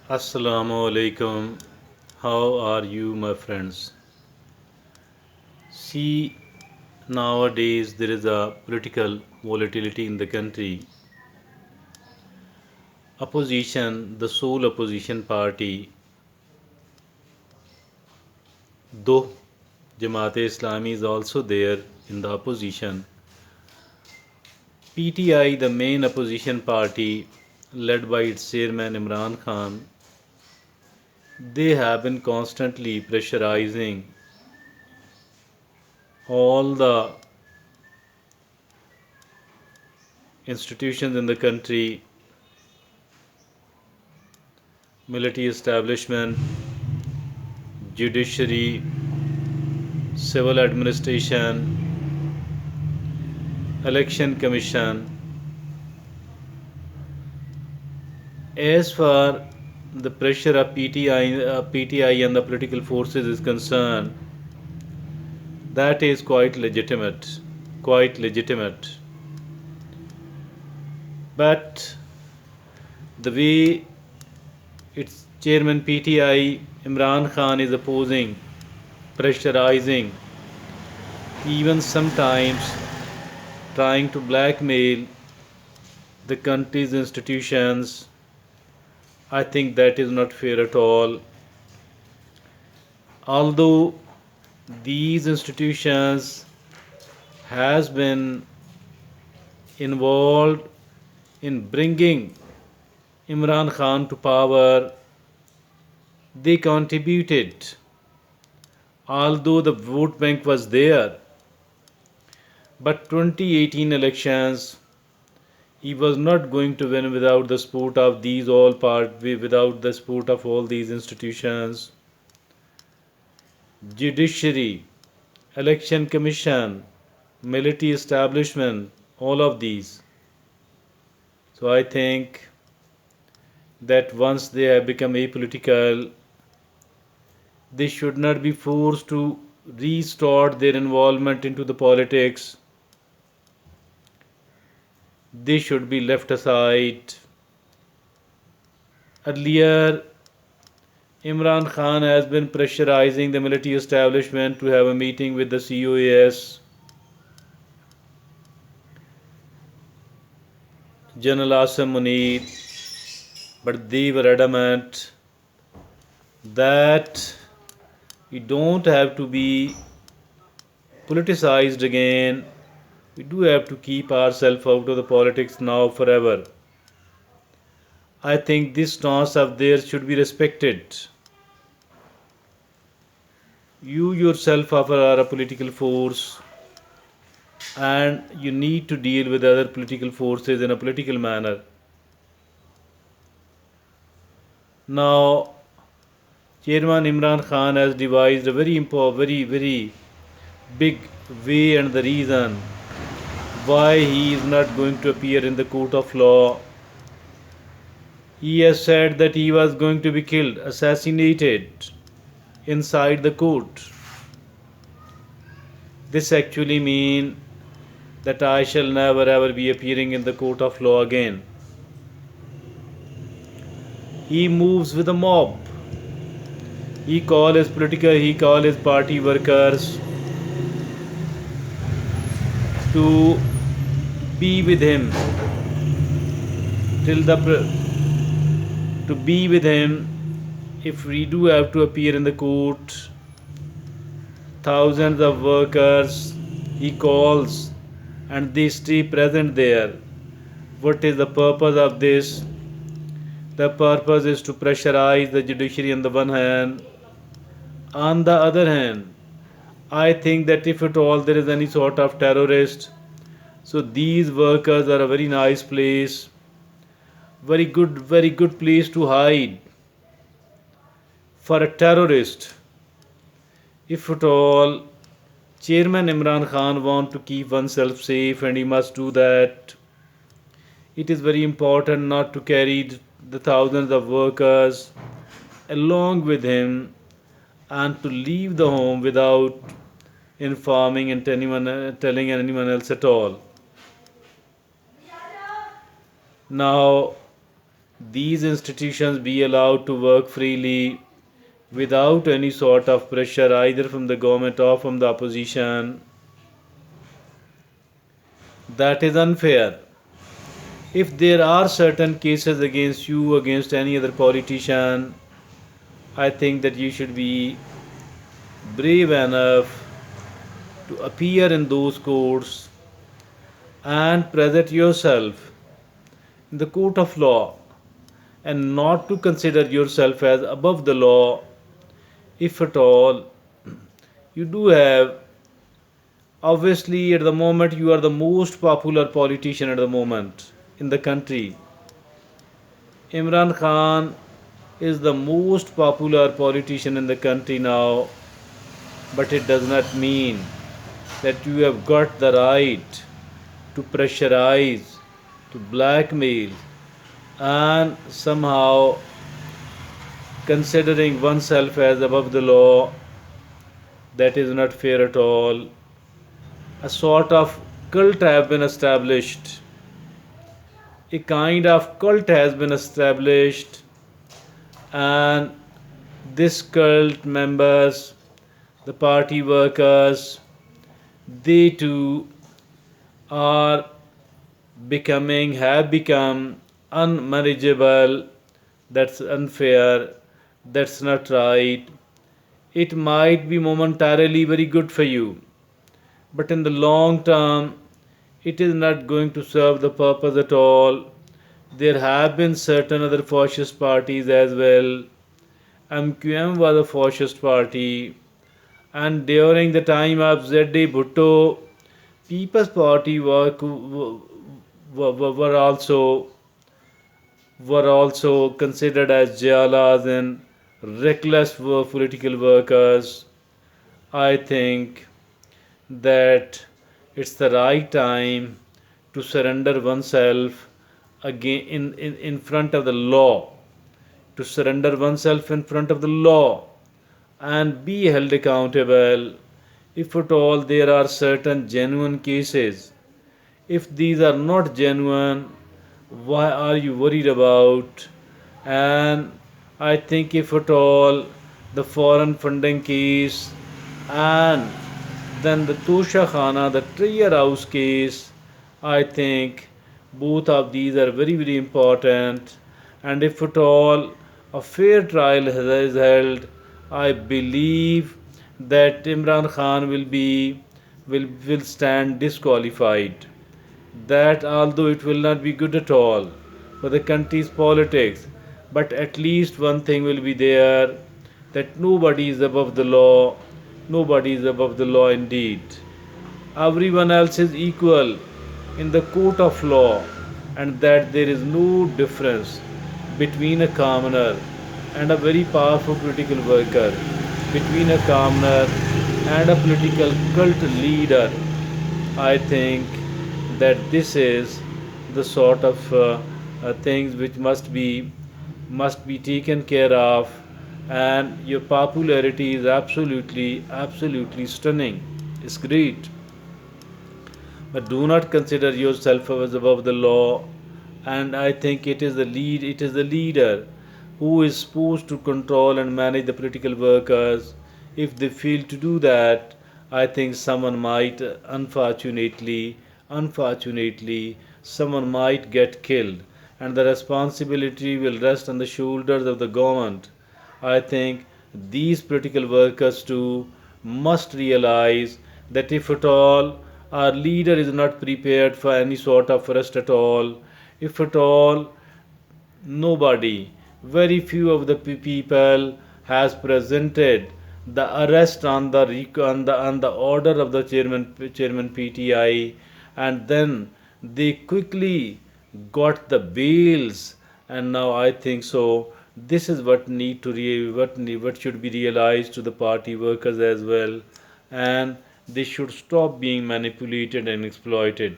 Assalamu alaikum. How are you, my friends? See, nowadays there is a political volatility in the country. Opposition, the sole opposition party, though Jamaat-e-Islami is also there in the opposition. PTI, the main opposition party, led by its chairman Imran Khan, they have been constantly pressurizing all the institutions in the country, military establishment, judiciary, civil administration, election commission. As far the pressure of PTI and the political forces is concerned, that is quite legitimate, quite legitimate. But the way its chairman PTI Imran Khan is opposing, pressurizing, even sometimes trying to blackmail the country's institutions, I think that is not fair at all. Although these institutions has been involved in bringing Imran Khan to power, they contributed. Although the vote bank was there, but 2018 elections he was not going to win without the support of these all part without the support of all these institutions, judiciary, election commission, military establishment, all of these. So I think that once they have become apolitical, they should not be forced to restart their involvement into the politics. They should be left aside. Earlier, Imran Khan has been pressurizing the military establishment to have a meeting with the COAS, General Asam Munir, but they were adamant that we don't have to be politicized again. We do have to keep ourselves out of the politics now forever. I think this stance of theirs should be respected. You yourself are a political force and you need to deal with other political forces in a political manner. Now, Chairman Imran Khan has devised a very big way and the reason why he is not going to appear in the court of law. He has said that he was going to be killed, assassinated inside the court. This actually means that I shall never ever be appearing in the court of law again. He moves with a mob. He call his party workers to be with him till the to be with him if we do have to appear in the court. Thousands of workers he calls and they stay present there. What is the purpose of this? The purpose is to pressurize the judiciary on the one hand. On the other hand, I think that if at all there is any sort of terrorist, so these workers are a very nice place, very good place to hide for a terrorist. If at all Chairman Imran Khan want to keep oneself safe and he must do that, it is very important not to carry the thousands of workers along with him and to leave the home without informing and telling anyone else at all. Now, these institutions be allowed to work freely without any sort of pressure either from the government or from the opposition. That is unfair. If there are certain cases against you, against any other politician, I think that you should be brave enough to appear in those courts and present yourself in the court of law and not to consider yourself as above the law. If at all you do have, obviously at the moment you are the most popular politician at the moment in the country. Imran Khan is the most popular politician in the country now, but it does not mean that you have got the right to pressurize, to blackmail, and somehow considering oneself as above the law. That is not fair at all. A sort of cult have been established. A kind of cult has been established, and this cult members, the party workers, they too are have become unmanageable. That's unfair. That's not right. It might be momentarily very good for you, but in the long term, it is not going to serve the purpose at all. There have been certain other fascist parties as well. MQM was a fascist party, and during the time of Z.D. Bhutto, People's Party were also considered as jalas and reckless political workers. I think that it's the right time to surrender oneself again in front of the law, to surrender oneself in front of the law and be held accountable. If at all there are certain genuine cases, if these are not genuine, why are you worried about? And I think if at all the foreign funding case and then the Tosha Khana, the Trier House case, I think both of these are very, very important. And if at all a fair trial is held, I believe that Imran Khan will stand disqualified. That although it will not be good at all for the country's politics, but at least one thing will be there, that nobody is above the law, nobody is above the law indeed. Everyone else is equal in the court of law, and that there is no difference between a commoner and a very powerful political worker, between a commoner and a political cult leader. I think that this is the sort of things which must be taken care of, and your popularity is absolutely stunning. It's great, but do not consider yourself as above the law. And I think it is the leader who is supposed to control and manage the political workers. If they fail to do that, I think someone might unfortunately someone might get killed, and the responsibility will rest on the shoulders of the government. I think these political workers too must realize that if at all our leader is not prepared for any sort of arrest at all, if at all nobody, very few of the people has presented the arrest on the order of the chairman PTI, and then they quickly got the bails. And now I think so. This is what need to what should be realized to the party workers as well, and they should stop being manipulated and exploited.